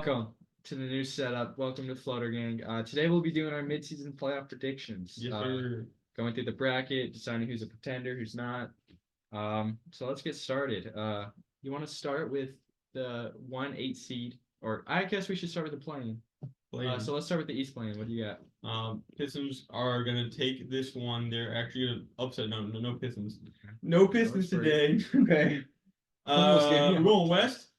Welcome to the new setup. Welcome to Flutter Gang. Today we'll be doing our midseason playoff predictions. Yes, sir. Going through the bracket, deciding who's a pretender, who's not. So let's get started. You want to start with the 1-8 seed, or I guess we should start with the play-in. So let's start with the East play-in. What do you got? Pistons are gonna take this one. They're actually gonna upset. No Pistons. No Pistons today. Okay. Almost gave me a We're going heart West.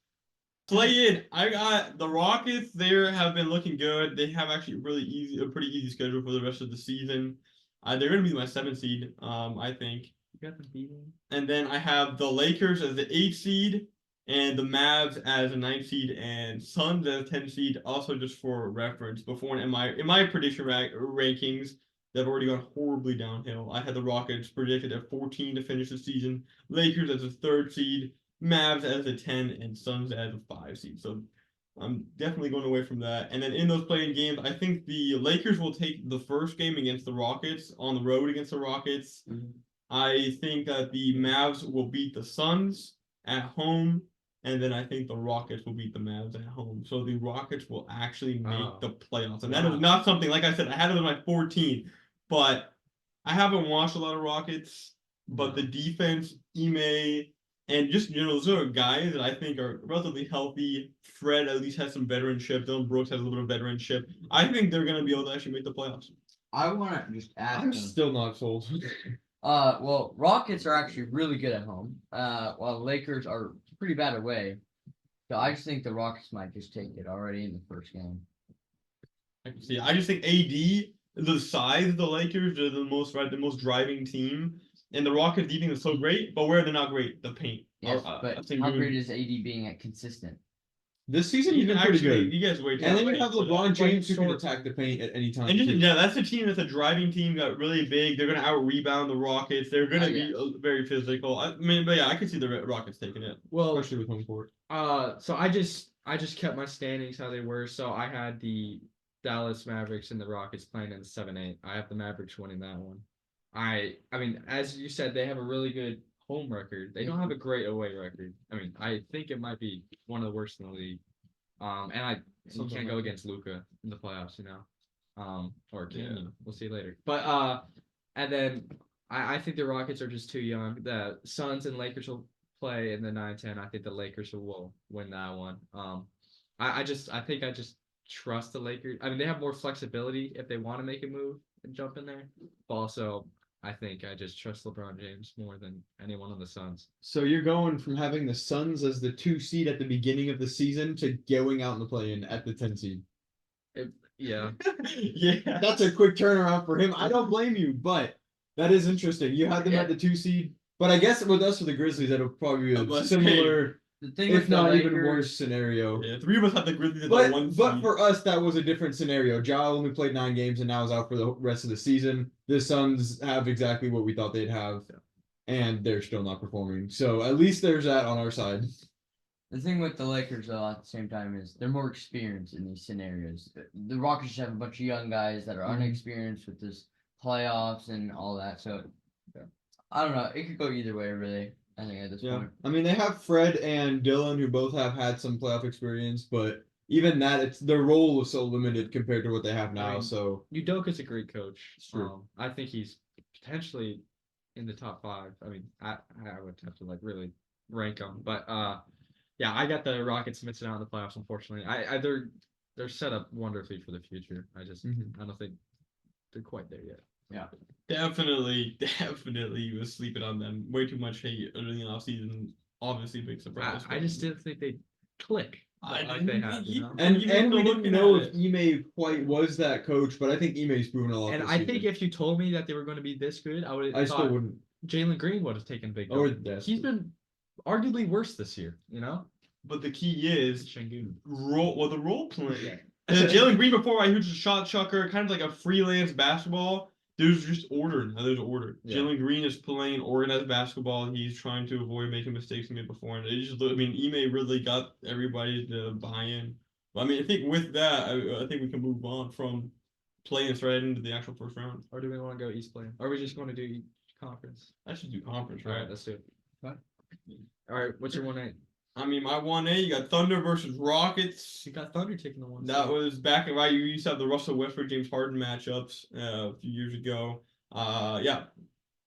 Play in. I got the Rockets. They have been looking good. They have actually a pretty easy schedule for the rest of the season. They're gonna be my 7th seed. I think. You got the beating. And then I have the Lakers as the 8th seed, and the Mavs as a 9th seed, and Suns as a 10th seed. Also, just for reference, before in my prediction rankings, they've already gone horribly downhill. I had the Rockets predicted at 14 to finish the season, Lakers as a 3rd seed, Mavs as a 10, and Suns as a 5 seed. So I'm definitely going away from that. And then in those playing games, I think the Lakers will take the first game against the Rockets on the road against the Rockets. Mm-hmm. I think that the Mavs will beat the Suns at home, and then I think the Rockets will beat the Mavs at home. So the Rockets will actually make the playoffs. And that is not something, like I said, I had it as my 14th, but I haven't watched a lot of Rockets, but the defense, Ime, and just, those are guys that I think are relatively healthy. Fred at least has some veteranship. Dylan Brooks has a little bit of veteranship. I think they're going to be able to actually make the playoffs. I want to just ask I'm them. still not sold. Well, Rockets are actually really good at home, while Lakers are pretty bad away. So I just think the Rockets might just take it already in the first game. I can see. I just think AD, the size of the Lakers, are the most driving team, and the Rockets defense is so great. But where they're not great, the paint. Yes, but how great is AD being at consistent? This season he's been pretty good. You guys wait. And then you have LeBron James who can attack the paint at any time. And just, that's a team that's a driving team. Got really big. They're gonna out rebound the Rockets. They're gonna be very physical. I mean, but yeah, I could see the Rockets taking it. Well, especially with home court. So I just kept my standings how they were. So I had the Dallas Mavericks and the Rockets playing in the 7-8. I have the Mavericks winning that one. I mean, as you said, they have a really good home record. They don't have a great away record. I mean, I think it might be one of the worst in the league. And you can't go against Luka in the playoffs, or can you? We'll see later. But and then I think the Rockets are just too young. The Suns and Lakers will play in the 9-10. I think the Lakers will win that one. I think I just trust the Lakers. I mean, they have more flexibility if they want to make a move and jump in there. But also, I think I just trust LeBron James more than anyone on the Suns. So you're going from having the Suns as the 2 seed at the beginning of the season to going out in the play-in at the 10 seed. Yeah. Yeah. That's a quick turnaround for him. I don't blame you, but that is interesting. You had them at the 2 seed, but I guess with us for the Grizzlies, that'll probably be a similar, if not even worse scenario. Yeah, 3 of us had the Grizzlies at the 1 seed. But for us, that was a different scenario. Ja only played 9 games and now is out for the rest of the season. The Suns have exactly what we thought they'd have, and they're still not performing. So at least there's that on our side. The thing with the Lakers, though, at the same time, is they're more experienced in these scenarios. The Rockets have a bunch of young guys that are unexperienced with this playoffs and all that. So I don't know. It could go either way, really. I think at this point. I mean, they have Fred and Dylan, who both have had some playoff experience, but even that, their role is so limited compared to what they have now. So Udoka's a great coach. True. I think he's potentially in the top 5. I mean, I would have to really rank them, but yeah, I got the Rockets missing out in the playoffs. Unfortunately, they're set up wonderfully for the future. I don't think they're quite there yet. Yeah. Definitely was sleeping on them. Way too much hate early in the offseason. Obviously, big surprise. I just didn't think they'd click. Like they have, And we didn't know if Ime quite was that coach, but I think Ime's proven a lot. And I think if you told me that they were going to be this good, I still wouldn't. Jalen Green would have taken big. He's been arguably worse this year, But the key is Şengün. the role playing. Jalen Green before, he was a shot chucker, kind of like a freelance basketball. There's just order. Now there's order. Yeah. Jalen Green is playing organized basketball. He's trying to avoid making mistakes he made before. And Ime really got everybody to buy in. But, I mean, I think with that, I think we can move on from playing right into the actual first round. Or do we want to go East play? Or are we just going to do each conference? I should do conference, right? All right, let's do it. All right, what's your 1-8? I mean, my 1A, you got Thunder versus Rockets. You got Thunder taking the one. That was back in right. You used to have the Russell Westbrook James Harden matchups a few years ago. Yeah.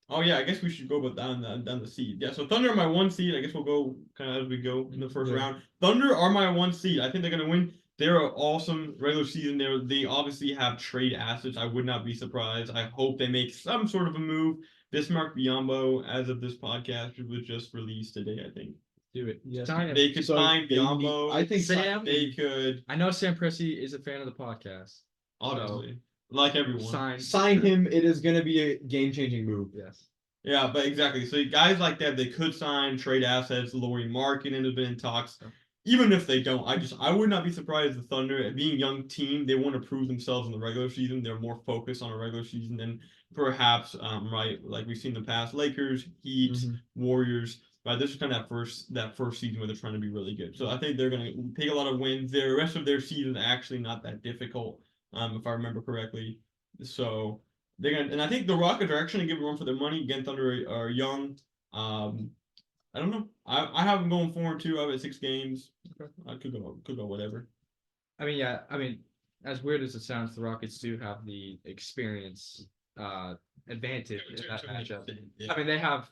Oh yeah, I guess we should go about down the seed. Yeah, so Thunder are my 1 seed. I guess we'll go kind of as we go in the first Yeah. round. Thunder are my 1 seed. I think they're gonna win. They're an awesome regular season. They obviously have trade assets. I would not be surprised. I hope they make some sort of a move. Bismarck Biyombo, as of this podcast, was just released today, I think. Do it. Yes. Sign him. They could So sign they Biyombo. I think Sam. They could, I know Sam Presti is a fan of the podcast. obviously, like everyone. sign him. It is going to be a game-changing move. Yes. Yeah, but exactly. So guys like that, they could sign trade assets. Laurie Markkinen has been in talks. Even if they don't, I would not be surprised if the Thunder, being a young team, they want to prove themselves in the regular season. They're more focused on a regular season than perhaps right, like we've seen in the past, Lakers, Heat, Warriors. Right, this is kind of that first season where they're trying to be really good. So I think they're going to take a lot of wins. The rest of their season is actually not that difficult, if I remember correctly. So they're gonna, and I think the Rockets are actually gonna give a run for their money. Again, Thunder are young. I don't know. I have them going 4-2. I have it 6 games. I could go whatever. I mean, yeah. I mean, as weird as it sounds, the Rockets do have the experience advantage in that matchup. Yeah. I mean, they have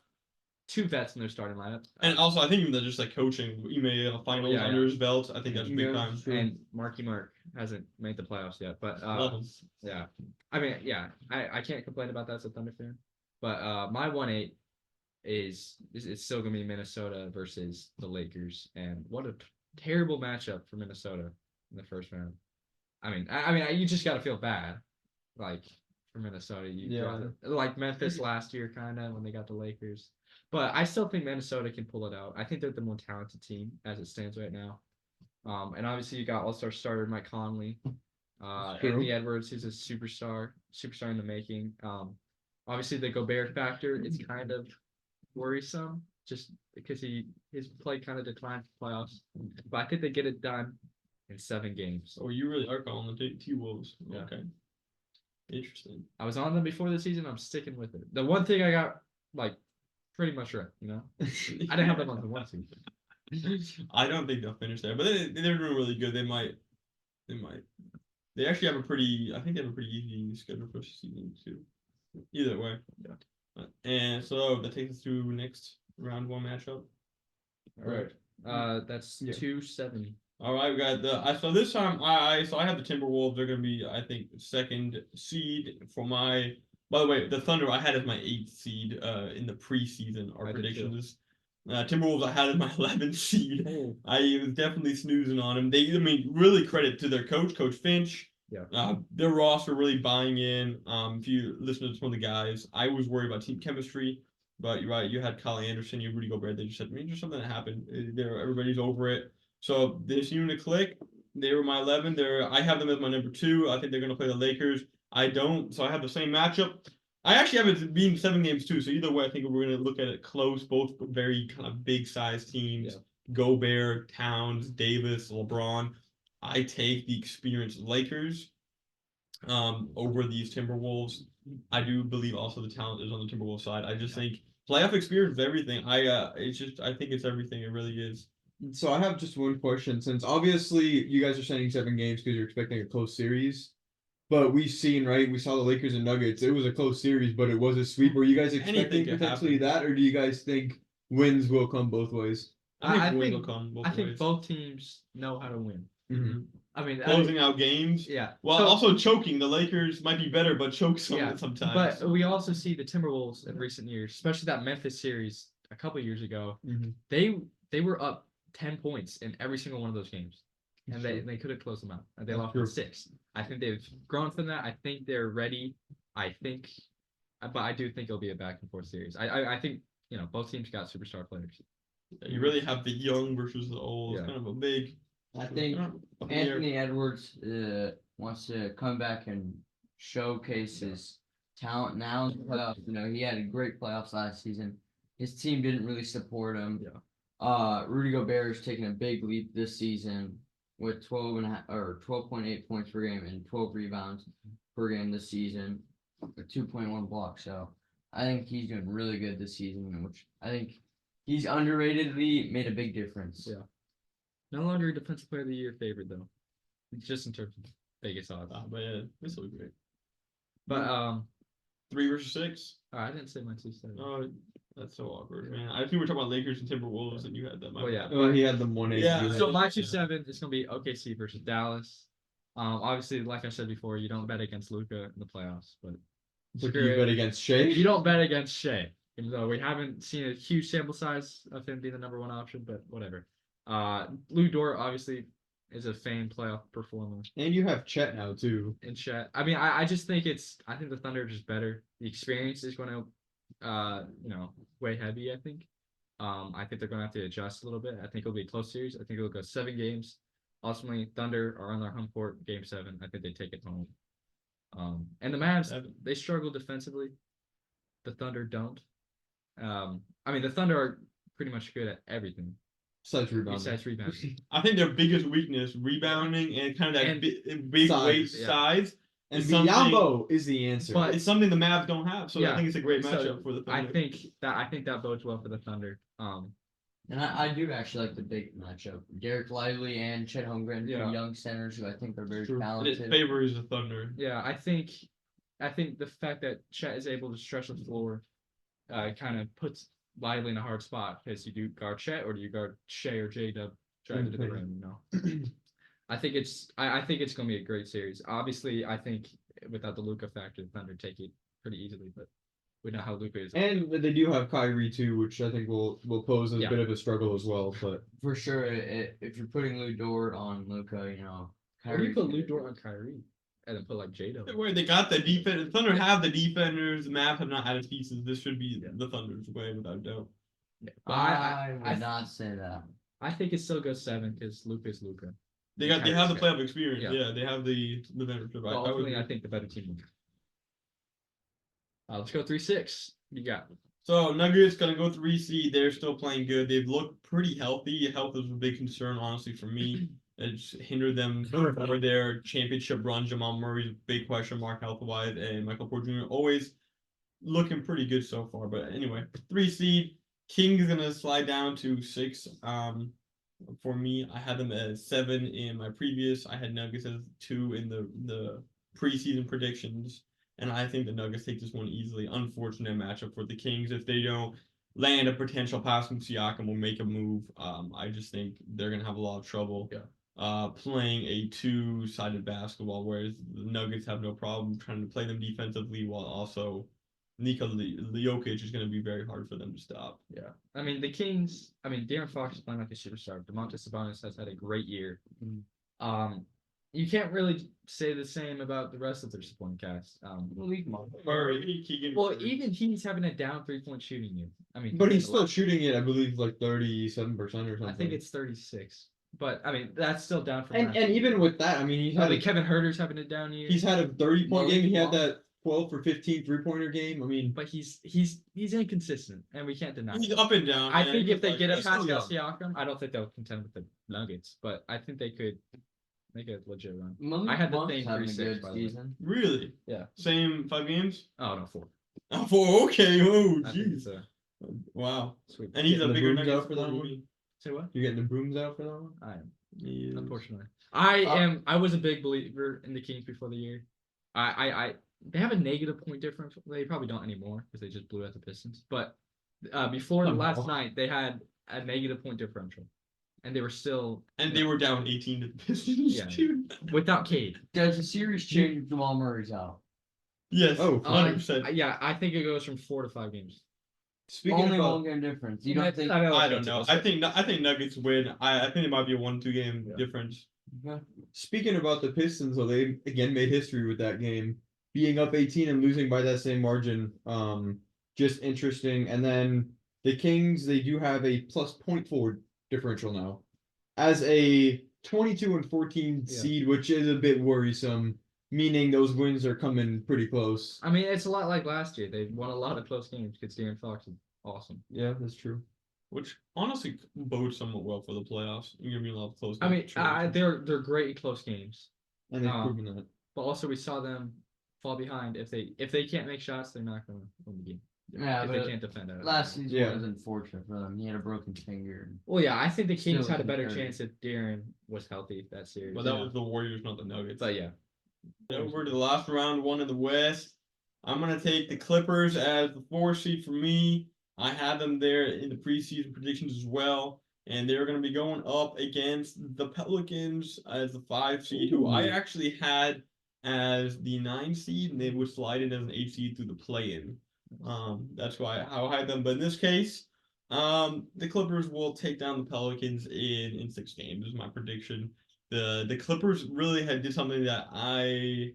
2 vets in their starting lineup. And also, I think even just like coaching, Ime in the finals Yeah, under his belt, I think that's big Yeah, time. sure. And Marky Mark hasn't made the playoffs yet, but Love him. yeah. I mean, yeah. I can't complain about that as a Thunder fan. But my 1-8 is it's still gonna be Minnesota versus the Lakers, and what a terrible matchup for Minnesota in the first round. I mean, you just gotta feel bad, like for Minnesota. Like Memphis last year, kind of when they got the Lakers. But I still think Minnesota can pull it out. I think they're the more talented team as it stands right now. And obviously you got All-Star starter Mike Conley, Anthony Edwards, who's a superstar in the making. Obviously the Gobert factor is kind of worrisome, just because his play kind of declined for playoffs. But I think they get it done in 7 games. Oh, you really are calling the T-Wolves. Yeah. Okay. Interesting. I was on them before the season. I'm sticking with it. The one thing I got like pretty much right, I didn't have them on the 1 seed. I don't think they'll finish there, but they're doing really good. They might. They actually have a pretty. I think they have a pretty easy schedule for season too. Either way. Yeah. And so that takes us to next round 1 matchup. All right. That's 2-7. All right, we got so this time I have the Timberwolves. They're gonna be, I think, 2nd seed for my. By the way, the Thunder I had as my 8th seed in the preseason. Our predictions. Timberwolves I had as my 11th seed. Oh. I was definitely snoozing on them. Really credit to their coach, Coach Finch. Yeah. Their roster really buying in. If you listen to some of the guys, I was worried about team chemistry, but you're right. You had Kyle Anderson, you had Rudy Gobert. They just said, there's something that happened. Everybody's over it. So this unit click. They were my 11. I have them as my number 2. I think they're going to play the Lakers. I don't. So I have the same matchup. I actually have it being 7 games too. So either way, I think we're going to look at it close. Both very kind of big size teams. Yeah. Gobert, Towns, Davis, LeBron. I take the experienced Lakers over these Timberwolves. I do believe also the talent is on the Timberwolves side. I just think playoff experience is everything. I think it's everything. It really is. So I have just one question, since obviously you guys are sending 7 games because you're expecting a close series. But we saw the Lakers and Nuggets. It was a close series, but it was a sweep. Were you guys expecting potentially that, or do you guys think wins will come both ways? I think wins will come both ways. I think both teams know how to win. Mm-hmm. I mean, closing out games. Yeah. Well, so, also choking. The Lakers might be better, but choke sometimes. But we also see the Timberwolves in recent years, especially that Memphis series a couple years ago. Mm-hmm. They were up 10 points in every single one of those games, and they could have closed them out. And they lost 6. I think they've grown from that. I think they're ready. But I do think it'll be a back and forth series. I think both teams got superstar players. You really have the young versus the old. Yeah. It's kind of a big. I think Anthony Edwards wants to come back and showcase his talent now in the playoffs. He had a great playoffs last season. His team didn't really support him. Yeah. Rudy Gobert is taking a big leap this season with 12.8 points per game and 12 rebounds per game this season, with 2.1 blocks. So I think he's doing really good this season, which I think He's underratedly made a big difference. Yeah. No longer defensive player of the year favorite though. Just in terms of Vegas odds. But yeah, this will be great. But 3 versus 6. I didn't say my 2-7. Oh, that's so awkward, man. I think we were talking about Lakers and Timberwolves, and you had that. Oh, yeah. Well, he had them 1-8. Yeah, So my 2-7 is gonna be OKC versus Dallas. Obviously, like I said before, you don't bet against Luka in the playoffs, but But screw you it. bet against Shea. You don't bet against Shea, even though we haven't seen a huge sample size of him being the number one option, but whatever. Lou Dort obviously is a famed playoff performer. And you have Chet now too. In Chet, I mean, I just think I think the Thunder are just better. The experience is going to, weigh heavy. I think. I think they're going to have to adjust a little bit. I think it'll be a close series. I think it'll go 7 games. Ultimately, Thunder are on their home court, Game 7. I think they take it home. And the Mavs, they struggle defensively. The Thunder don't. I mean, the Thunder are pretty much good at everything Besides rebounding. besides rebounding. I think their biggest weakness, rebounding and kind of that And big size, weight yeah. size. And It's something- Biyombo is the answer. But- It's something the Mavs don't have, so I Yeah, think it's a great so matchup for the I Thunder. think that bodes well for the Thunder. And I do actually like the big matchup. Derek Lively and Chet Holmgren, two Yeah. young centers who I think are very True. And talented. it favors the Thunder. Yeah, I think the fact that Chet is able to stretch the floor, kind of puts Lively in a hard spot because you do guard Chet or do you guard Shea or J Dub driving to the rim, you know. I think it's gonna be a great series. Obviously, I think without the Luka factor, the Thunder take it pretty easily, but we know how Luka is. And they do have Kyrie too, which I think will pose a Yeah. bit of a struggle as well. But For sure, if you're putting Lou Dort on Luka, Or do you Kyrie's put gonna Lou be- Dort on Kyrie and then put like J Dub? Where they got the defense, the Thunder have the defenders. The Mavs have not added pieces. This should be Yeah. the Thunder's way without a doubt. Yeah. But I would I not say that. I think it still goes 7 because Luka is Luka. They have the Kyrie's playoff experience. Yeah. Yeah, they have the membership. But I would ultimately, I agree. think the better team wins. Let's go 3-6. You got So Nuggets gonna go 3 seed. They're still playing good. They've looked pretty healthy. Health is a big concern, honestly, for me. It's hindered them for their championship run. Jamal Murray's a big question mark health wise, and Michael Porter Jr. always looking pretty good so far. But anyway, 3 seed. Kings gonna slide down to 6. For me, I had them as 7 in my previous. I had Nuggets as 2 in the preseason predictions. And I think the Nuggets take this one easily. Unfortunate matchup for the Kings. If they don't land a potential pass from Siakam or make a move, I just think they're going to have a lot of trouble playing a 2-sided basketball, whereas the Nuggets have no problem trying to play them defensively while also Nikola Jokic is going to be very hard for them to stop. Yeah. I mean, the Kings, De'Aaron Fox is playing like a superstar. Domantas Sabonis has had a great year. You can't really say the same about the rest of their supporting cast. Murray, Keegan. Well, Murray. even he's having a down 3-point shooting year. but he's still shooting it, I believe, like 37% or something. I think it's 36. But that's still down from and last year. even with that, he's had Kevin Herter's having a down year. he's had a 30-point Malik game. He had Monk. that 12 for 15 3-pointer game. But he's inconsistent, and we can't deny He's it. up and down. I man. think if they get a He's Pascal still young. Siakam, I don't think they'll contend with the Nuggets, but I think they could make a legit run. Malik I had the Monk's thing having a 3-6, good by the way. season. Really? Yeah. Same 5 games? Oh no, 4. Oh, 4. Okay. Oh, I think jeez. it's a Wow. sweet. And he's a Getting the bigger booms Nuggets out for that supporter than one? me. Say what? You're getting the brooms out for that one? I am. He is. Unfortunately, I was a big believer in the Kings before the year. They have a negative point difference. They probably don't anymore because they just blew out the Pistons. But before Oh, last no. night, they had a negative point differential, and they were still And they were down 18 to the Pistons, Yeah. too. without Cade. Does the series change if Jamal Murray's out? Yes. Oh, 100%. Yeah, I think it goes from 4 to 5 games. Speaking Only about one game difference. You don't think? I don't know. I think Nuggets win. I think it might be a 1-2 game Yeah. difference. Speaking about the Pistons, though, they again made history with that game, being up 18 and losing by that same margin. Just interesting. And then the Kings, they do have a plus 0.4 differential now, as a 22 and 14 Yeah. seed, which is a bit worrisome. Meaning those wins are coming pretty close. I mean, it's a lot like last year. They won a lot of close games because De'Aaron Fox is awesome. Yeah, that's true. Which honestly bodes somewhat well for the playoffs. You're gonna be a lot of close. I mean, games. they're great in close games, And they've Um, proven that. but also we saw them fall behind. If they can't make shots, they're not going to win the game. Yeah, if but they can't defend it. last season Yeah. was unfortunate for them. He had a broken finger. Well, yeah, I think the Still Kings had a isn't better hurt. chance if De'Aaron was healthy that series. But that was the Warriors, not the Nuggets. But yeah, Over to the last round, one in the West. I'm gonna take the Clippers as the 4 seed for me. I had them there in the preseason predictions as well, and they're gonna be going up against the Pelicans as the 5 seed, who I Ooh. actually had as the 9 seed, and they would slide in as an 8 seed through the play-in. That's why how I had them. But in this case, the Clippers will take down the Pelicans in 6 games. Is my prediction. The Clippers really did something that I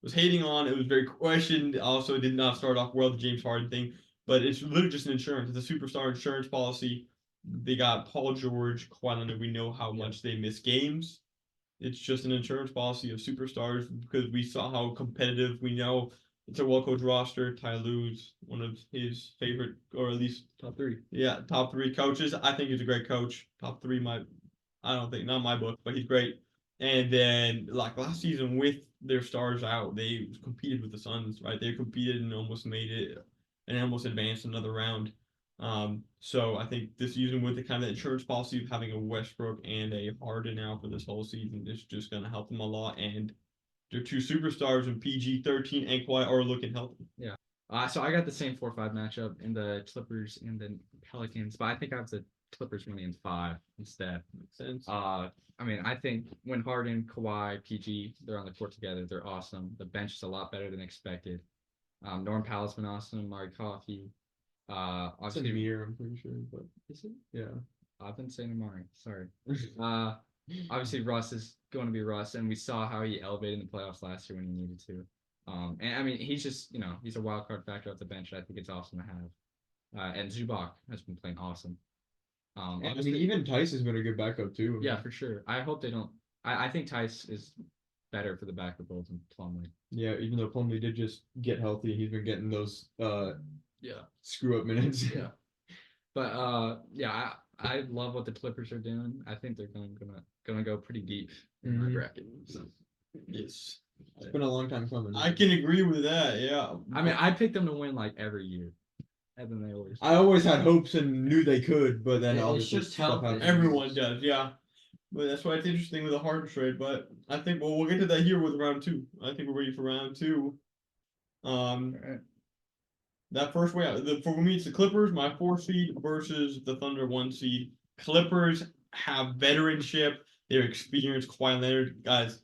was hating on. It was very questioned. Also, did not start off well, the James Harden thing, but it's literally just an insurance. It's a superstar insurance policy. They got Paul George, Kawhi Leonard. We know how much they miss games. It's just an insurance policy of superstars because we saw how competitive. We know it's a well-coached roster. Ty Lue's one of his favorite, or at least top 3. yeah, top 3 coaches. I think he's a great coach. Top 3, I don't think, not my book, but he's great. And then, like last season, with their stars out, they competed with the Suns, right? They competed and almost made it, and almost advanced another round. So I think this season, with the kind of insurance policy of having a Westbrook and a Harden out for this whole season, is just going to help them a lot. And their 2 superstars in PG 13 and Kawhi are looking healthy. Yeah. So I got the same 4-5 matchup in the Clippers and the Pelicans, but I think I have the Clippers winning in 5 instead. Makes sense. I mean, I think when Harden, Kawhi, PG, they're on the court together, they're awesome. The bench is a lot better than expected. Norm Powell's been awesome. Mari Coffey. It's a Obviously, mirror, I'm pretty sure, but is it? yeah. I've been saying Mari. Sorry. Obviously, Russ is going to be Russ, and we saw how he elevated in the playoffs last year when he needed to. And I mean, he's just, he's a wild card factor off the bench. I think it's awesome to have. And Zubac has been playing awesome. I mean, Obviously, even Tice has been a good backup too. yeah, for sure. I hope they don't. I think Tice is better for the backup role than Plumlee. Yeah, even though Plumlee did just get healthy, he's been getting those Yeah. screw up minutes. Yeah. But yeah, I love what the Clippers are doing. I think they're gonna go pretty deep in my Mhm. bracket. So. Yes. It's been a long time coming. I can agree with that, yeah. I mean, I picked them to win like every year, and then they always. I always had hopes and knew they could, but then It's obviously just stuff health. happens. Everyone does, yeah. But that's why it's interesting with the Harden trade. But I think we'll get to that here with round 2. I think we're ready for round 2. Alright. That first way out, for me, it's the Clippers, my 4 seed versus the Thunder 1 seed. Clippers have veteranship, they're experienced. Kawhi Leonard, guys.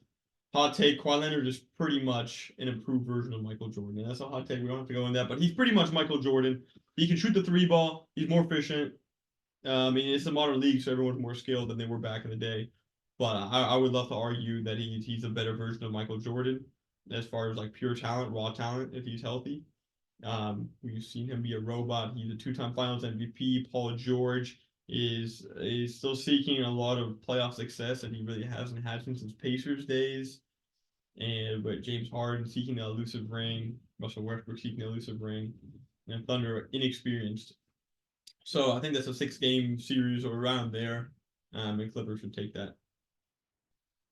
Hot take: Kawhi Leonard is pretty much an improved version of Michael Jordan. And that's a hot take. We don't have to go in that, but he's pretty much Michael Jordan. He can shoot the 3 ball. He's more efficient. I mean, it's a modern league, so everyone's more skilled than they were back in the day. But I would love to argue that he's a better version of Michael Jordan as far as like pure talent, raw talent, if he's healthy. We've seen him be a robot. He's a 2-time Finals MVP. Paul George is still seeking a lot of playoff success that he really hasn't had since his Pacers days. But James Harden seeking the elusive ring, Russell Westbrook seeking the elusive ring, and Thunder inexperienced. So I think that's a 6-game series or around there, and Clippers should take that.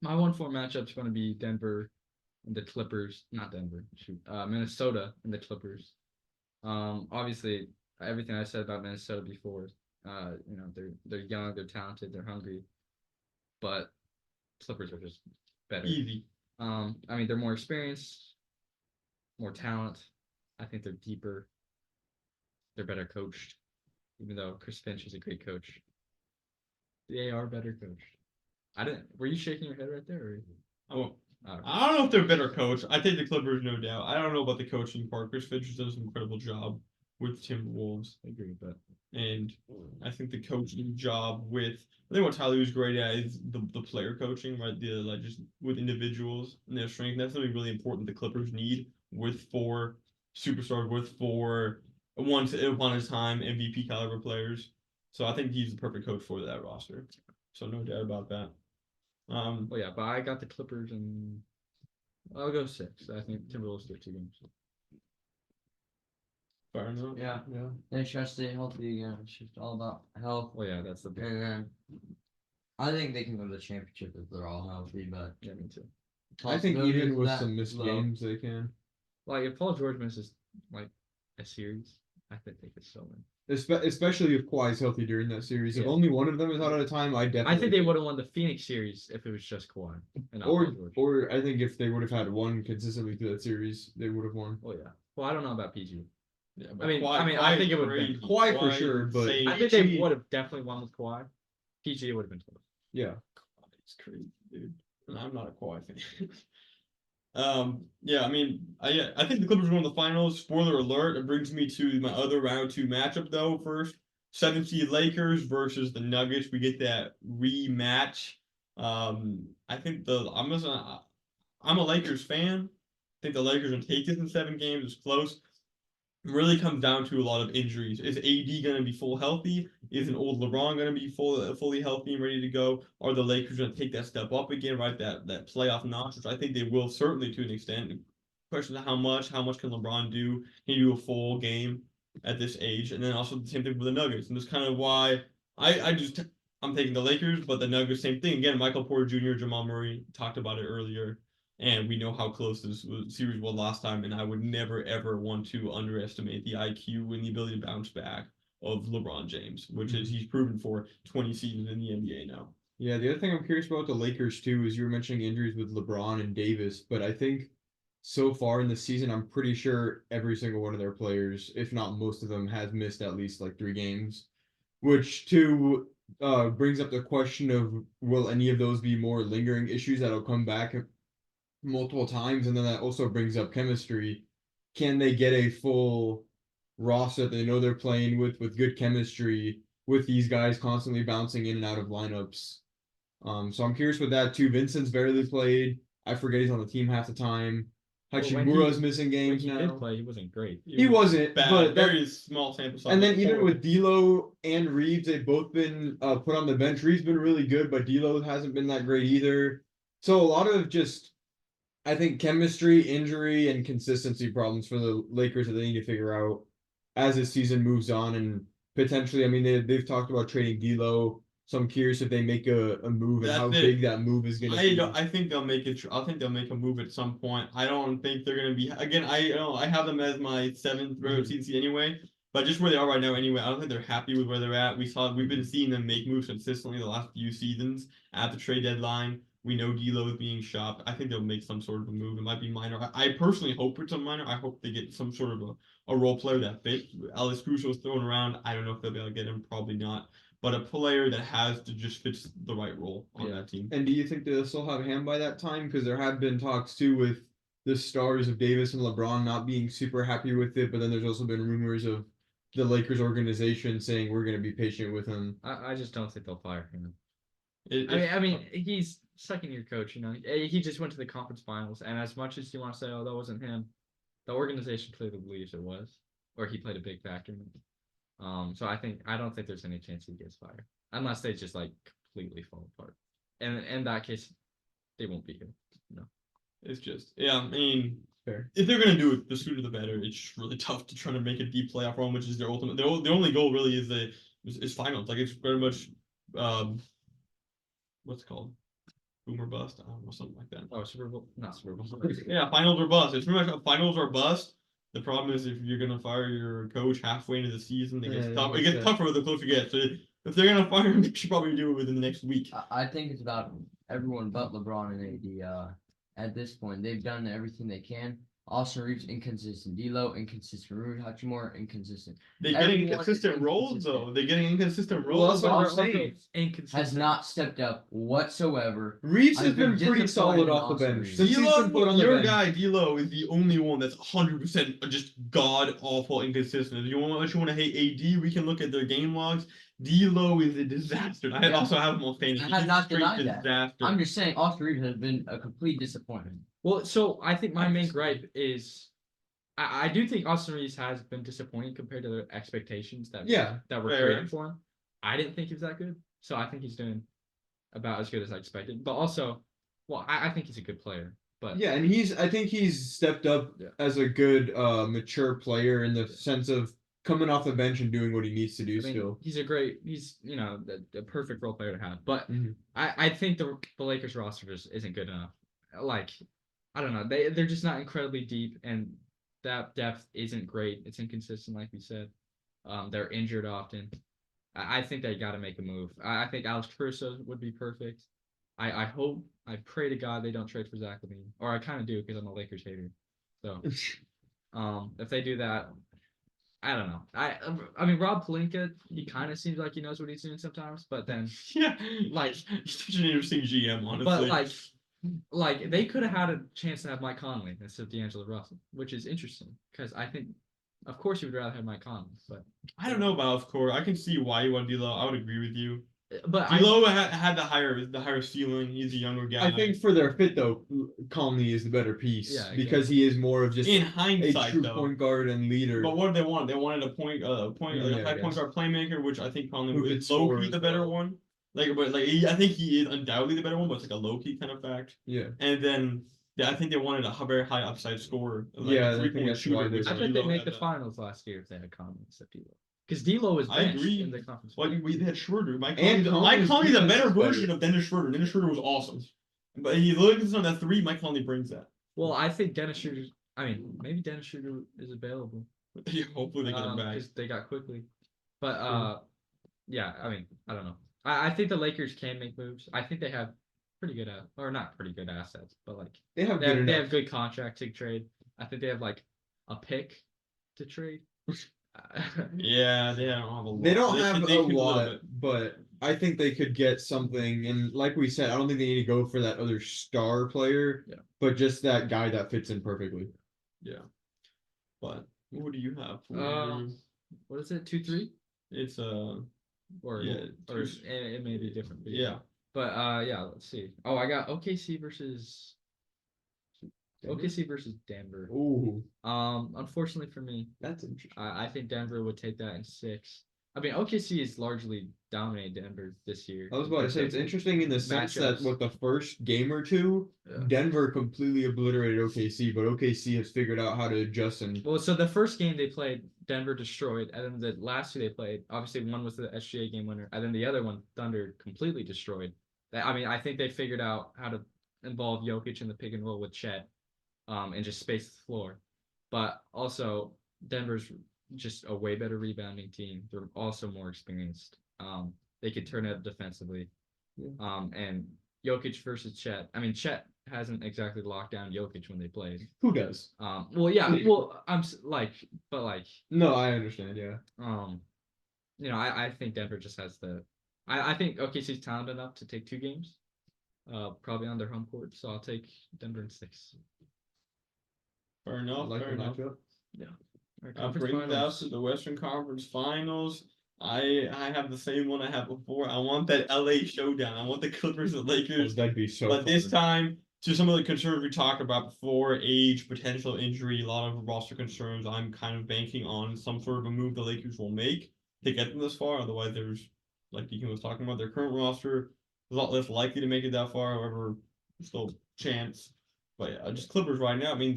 My 1-4 matchup is going to be Denver and the Clippers. Not Denver. Shoot. Minnesota and the Clippers. Obviously, everything I said about Minnesota before. They're young, they're talented, they're hungry, but Clippers are just better. Easy. I mean, they're more experienced, more talent. I think they're deeper. They're better coached, even though Chris Finch is a great coach. They are better coached. Were you shaking your head right there? Or? Oh, Okay. I don't know if they're better coach. I think the Clippers, no doubt. I don't know about the coaching part. Chris Finch has done an incredible job with Timberwolves. I agree, but And I think the coaching job I think what Tyler was great at is the player coaching, right? Just with individuals and their strength. That's something really important the Clippers need with 4 superstars, with 4 once upon a time MVP caliber players. So I think he's the perfect coach for that roster. So no doubt about that. well, yeah, but I got the Clippers and I'll go 6. I think Timberwolves get 2 games. Fair enough. Yeah, Yeah. they try to stay healthy again. It's just all about health. Well, yeah, that's the big. And then I think they can go to the championship if they're all healthy, but Yeah, me too. I think possibilities even of with that some missed low. games, they can. Like if Paul George misses like a series, I think they could still win. Especially if Kawhi's healthy during that series. If Yeah. only one of them is out at a time, I definitely. I think they would have won the Phoenix series if it was just Kawhi and not Paul George. Or I think if they would have had one consistently through that series, they would have won. Oh yeah. Well, I don't know about PG. Yeah, I mean, I think it would have been Kawhi for sure, but I think they would have definitely won with Kawhi. PG would have been close. Yeah. It's crazy, dude. And I'm not a Kawhi fan. Yeah, I mean, I think the Clippers won the finals. Spoiler alert. It brings me to my other round 2 matchup though. First, 7th seed Lakers versus the Nuggets. We get that rematch. I think I'm a Lakers fan. I think the Lakers will take this in 7 games. It's close. It really comes down to a lot of injuries. Is AD going to be full healthy? Is an old LeBron going to be fully healthy and ready to go? Are the Lakers going to take that step up again, right? That playoff notch, which I think they will certainly to an extent. Question is how much? How much can LeBron do? Can he do a full game at this age? And then also the same thing with the Nuggets. And that's kind of why I'm taking the Lakers, but the Nuggets, same thing. Again, Michael Porter Jr., Jamal Murray talked about it earlier. And we know how close this series was last time, and I would never ever want to underestimate the IQ and the ability to bounce back of LeBron James, which is he's proven for 20 seasons in the NBA now. Yeah, the other thing I'm curious about the Lakers too is you were mentioning injuries with LeBron and Davis, but I think so far in the season, I'm pretty sure every single one of their players, if not most of them, has missed at least like 3 games, which too brings up the question of will any of those be more lingering issues that'll come back multiple times, and then that also brings up chemistry. Can they get a full roster that they know they're playing with good chemistry with these guys constantly bouncing in and out of lineups? So I'm curious with that too. Vincent's barely played. I forget he's on the team half the time. Hachimura's missing games when he now. did play, he wasn't great. He wasn't, bad, but very small sample size. And then even with D'Lo and Reeves, they've both been put on the bench. Reeves been really good, but D'Lo hasn't been that great either. So a lot of just, I think, chemistry, injury, and consistency problems for the Lakers that they need to figure out as the season moves on. And potentially, I mean, they've talked about trading D'Lo. So I'm curious if they make a move and how big that move is going to be. I think they'll make it. I think they'll make a move at some point. I don't think they're going to be. Again, I have them as my 7th round seed anyway. But just where they are right now, anyway, I don't think they're happy with where they're at. We've been seeing them make moves consistently the last few seasons at the trade deadline. We know D'Lo is being shopped. I think they'll make some sort of a move. It might be minor. I personally hope it's a minor. I hope they get some sort of a role player that fits. Alex Caruso's thrown around. I don't know if they'll be able to get him. Probably not. But a player that has to just fits the right role on that team. And do you think they'll still have Ham by that time? Because there have been talks too with the stars of Davis and LeBron not being super happy with it. But then there's also been rumors of the Lakers organization saying we're going to be patient with him. I just don't think they'll fire him. I mean, he's second-year coach. You know, he just went to the conference finals, and as much as you want to say, "Oh, that wasn't him," the organization clearly believes it was, or he played a big factor in it. So I don't think there's any chance he gets fired unless they just like completely fall apart. And in that case, they won't be here. No. It's just I mean, fair. If they're gonna do it, the sooner the better. It's just really tough to try to make a deep playoff run, which is their ultimate. The only goal really is finals. Like it's very much what's it called? Boom or bust. I don't know, something like that. Oh, Super Bowl, not Super Bowl. Yeah, finals or bust. It's pretty much finals or bust. The problem is if you're gonna fire your coach halfway into the season, it gets tough. It gets tougher the closer you get. So if they're gonna fire him, they should probably do it within the next week. I think it's about everyone but LeBron and AD. At this point, they've done everything they can. Austin Reeves inconsistent, D'Lo inconsistent, Rui Hachimura inconsistent. They're getting inconsistent roles though. They're getting inconsistent roles. Well, that's what I'm Also, saying. Has not stepped up whatsoever. Reeves has I've been been pretty solid disappointed off the in bench. Austin Since he's been put on the Your bench. guy D'Lo is the only one that's 100% just god awful inconsistent. If you want to hate AD, we can look at their game logs. D'Lo is a disaster. I also have him on fantasy. I have not denied that. Disaster. I'm just saying Austin Reeves has been a complete disappointment. Well, so I think my main gripe is I do think Austin Reeves has been disappointing compared to the expectations that were created for him. I didn't think he was that good, so I think he's doing about as good as I expected. But also, well, I think he's a good player. But yeah, and I think he's stepped up as a good mature player in the sense of coming off the bench and doing what he needs to do. Still, he's a perfect role player to have. But I think the Lakers roster just isn't good enough. Like, I don't know, they're just not incredibly deep, and that depth isn't great. It's inconsistent, like we said. They're injured often. I think they got to make a move. I think Alex Caruso would be perfect. I hope, I pray to God they don't trade for Zach LaVine, or I kind of do because I'm a Lakers hater. So, if they do that, I don't know. I mean Rob Pelinka, he kind of seems like he knows what he's doing sometimes, but then Yeah, like, he's such an interesting GM, honestly. but like they could have had a chance to have Mike Conley instead of D'Angelo Russell, which is interesting because I think, of course, you would rather have Mike Conley, but I don't know about Core. I can see why you want D'Lo. I would agree with you. but D'Lo had the higher ceiling. He's a younger guy. I think for their fit though, Conley is the better piece Yeah, because he is more of just in a hindsight, true though. point guard and leader. But what did they want? They wanted a Yeah, high point guard playmaker, which I think Conley Who could is low score key as the better well. one. I think he is undoubtedly the better one, but it's like a low key kind of fact. Yeah. And then I think they wanted a very high upside scorer, like Yeah, a I think 3-point that's shooter. why they which I wanted bet they D'Lo make had the that. finals last year if they had Conley instead of D'Lo. Because D'Lo was I benched agree. in the conference. We had Schroeder. Mike And Conley's Conley's a better defense is version better. of Dennis Schroeder. Dennis Schroeder was awesome. But he looks on that 3, Mike Conley brings that. Well, I think Dennis Schroeder. I mean, maybe Dennis Schroeder is available. Yeah, hopefully they get him back. Because they got quickly. But True. yeah, I mean, I don't know. I think the Lakers can make moves. I think they have pretty good or not pretty good assets, but like They have they good have, they enough. have good contract to trade. I think they have like a pick to trade. Yeah, they don't have a lot. They don't have they a could little lot, bit. but I think they could get something. And like we said, I don't think they need to go for that other star player, Yeah. but just that guy that fits in perfectly. Yeah. But what do you have for What is it? 2-3 it's or yeah, or it may be different. For you. yeah. But yeah, let's see. Oh, I got OKC versus Denver. Ooh, Unfortunately for me, that's interesting. I think Denver would take that in 6. I mean, OKC has largely dominated Denver this year. I was about to say it's interesting in the sense that Matchups. with the first game or two, Yeah. Denver completely obliterated OKC, but OKC has figured out how to adjust and Well, so the first game they played, Denver destroyed, and then the last 2 they played, obviously one was the SGA game winner, and then the other one, Thunder completely destroyed. I mean, I think they figured out how to involve Jokic in the pick and roll with Chet, and just space the floor. But also, Denver's just a way better rebounding team. They're also more experienced. They could turn it up defensively. Yeah. And Jokic versus Chet. I mean, Chet hasn't exactly locked down Jokic when they played. who does? Well, yeah. Well, but like, No, I understand. Yeah, I think Denver just has the. I think OKC's talented enough to take 2 games. Probably on their home court. So I'll take Denver in 6. Fair I enough. like Fair the enough. matchup. Brings us to the Western Conference Finals. I have the same one I had before. I want that LA showdown. I want the Clippers and Lakers. That'd be so. But this fun. time, to some of the concerns we talked about before, age, potential injury, a lot of roster concerns, I'm kind of banking on some sort of a move the Lakers will make to get them this far. Otherwise, there's, like Deacon was talking about, their current roster is a lot less likely to make it that far. However, still chance. But yeah, just Clippers right now. I mean,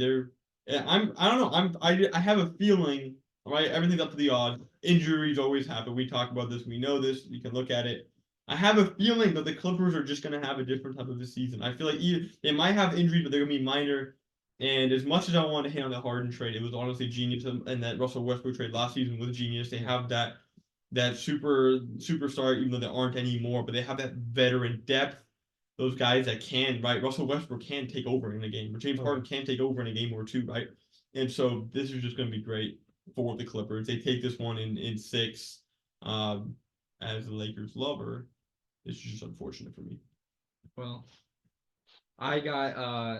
I don't know. I have a feeling, right? Everything's up to the odds. Injuries always happen. We talk about this. We know this. You can look at it. I have a feeling that the Clippers are just going to have a different type of a season. I feel like they might have injuries, but they're going to be minor. And as much as I want to hate on the Harden trade, it was honestly genius. And that Russell Westbrook trade last season was genius. They have that superstar, even though they aren't anymore, but they have that veteran depth. Those guys that can, right? Russell Westbrook can take over in a game, or James Harden can take over in a game or 2, right? And so this is just going to be great for the Clippers. They take this one in 6. As the Lakers lover, it's just unfortunate for me. Well, I got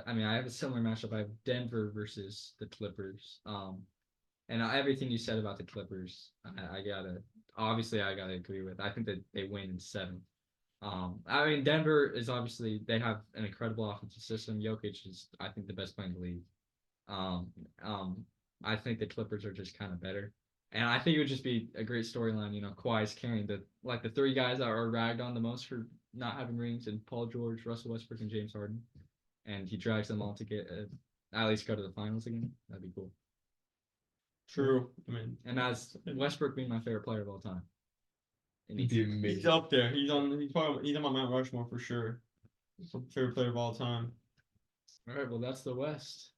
I mean, I have a similar matchup. I have Denver versus the Clippers. And everything you said about the Clippers, I gotta agree with. I think that they win in 7. I mean, Denver is obviously, they have an incredible offensive system. Jokic is, I think, the best player in the league. I think the Clippers are just kind of better, and I think it would just be a great storyline. Kawhi's carrying the 3 guys that are ragged on the most for not having rings, and Paul George, Russell Westbrook, and James Harden, and he drags them all to get at least go to the finals again. That'd be cool. True. I mean, and as Westbrook being my favorite player of all time. He's up there. He's on my Mount Rushmore for sure. Favorite player of all time. All right, well, that's the West.